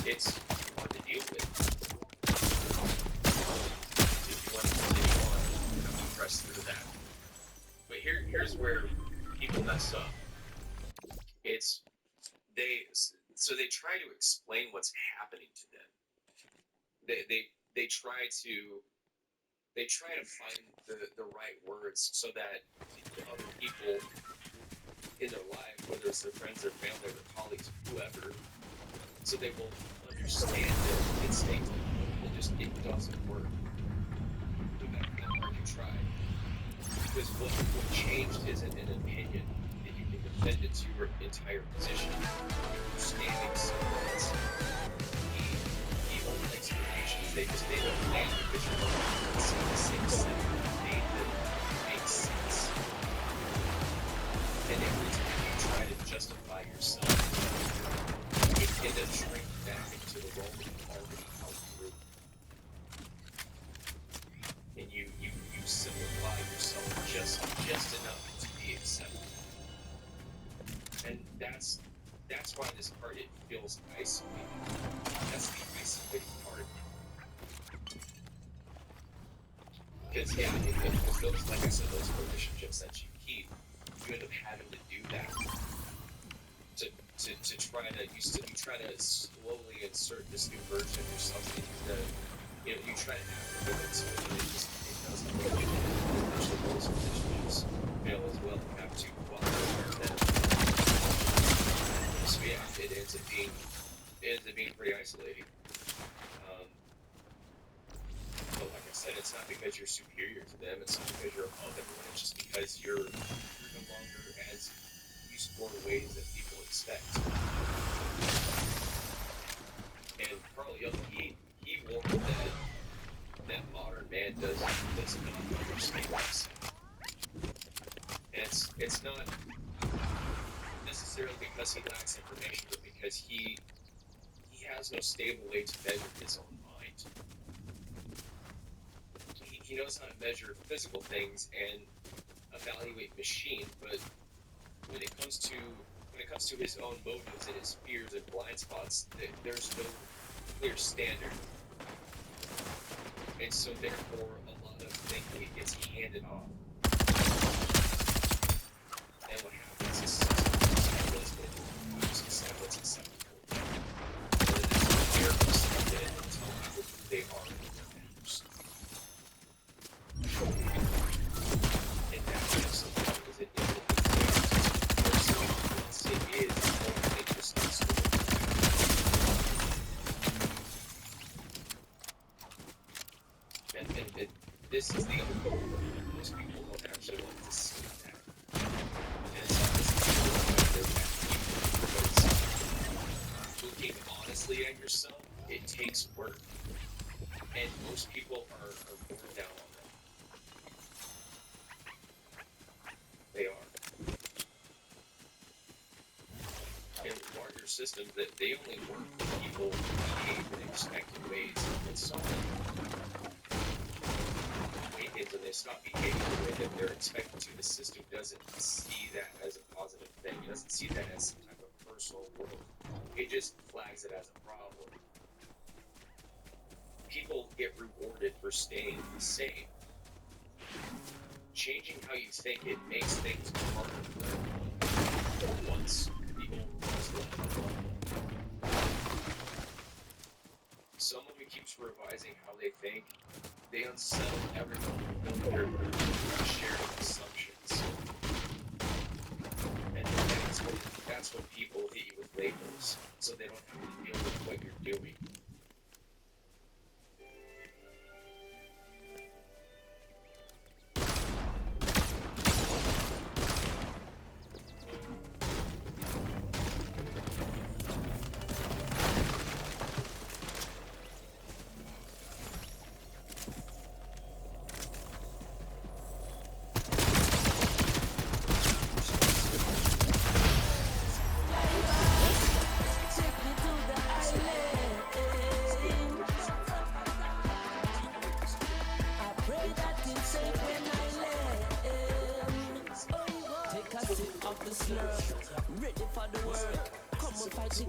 it's hard to deal with. If you want to continue on, you have to press through that. But here's where people mess up. It's they try to explain what's happening to them. They try to find the right words so that the other people in their life, whether it's their friends, their family, their colleagues, whoever, so they will understand it instinctively. It doesn't work. No matter how hard you try. Because what changed isn't an opinion that you can defend it to your entire position. Understanding someone's the only explanations they don't land because you're not seeing the same set made that makes sense. And every time you try to justify yourself, you end up shrinking back into the role that you already outgrew. And you simplify yourself just enough to be accepted. And that's why this part, it feels isolating. That's the isolating part. Because with those, like I said, those relationships that you keep, you end up having to do that. To try to you try to slowly insert this new version of yourself into you try to have it so it doesn't work. Those relationships fail as well. You have to them. So yeah, it ends up being pretty isolating. But like I said, it's not because you're superior to them. It's not because you're above everyone. It's just because you're no longer as useful in ways that people expect. And Carl Jung, he warned that modern man does not understand this. And it's not necessarily because he lacks information, but because he has no stable way to measure his own mind. He knows how to measure physical things and evaluate machine, but when it comes to his own motives and his fears and blind spots, there's no clear standard. And so therefore a lot of thinking gets handed off. And what happens is accept what's acceptable. And then they're accepted and tell people who they are and what matters. And that makes them because it is only just this. And this is the other goal. Most people don't actually want to see that. And so this is looking honestly at yourself, it takes work. And most people are born down on that. They are. And larger systems, that they only work when people behave in expected ways. And so when they stop behaving the way that they're expected to, the system doesn't see that as a positive thing. It doesn't see that as some type of personal growth. It just flags it as a problem. People get rewarded for staying the same. Changing how you think, it makes things harder once the old rules left alone. Someone who keeps revising how they think, they unsettle everyone with their shared assumptions. And that's when people hit you with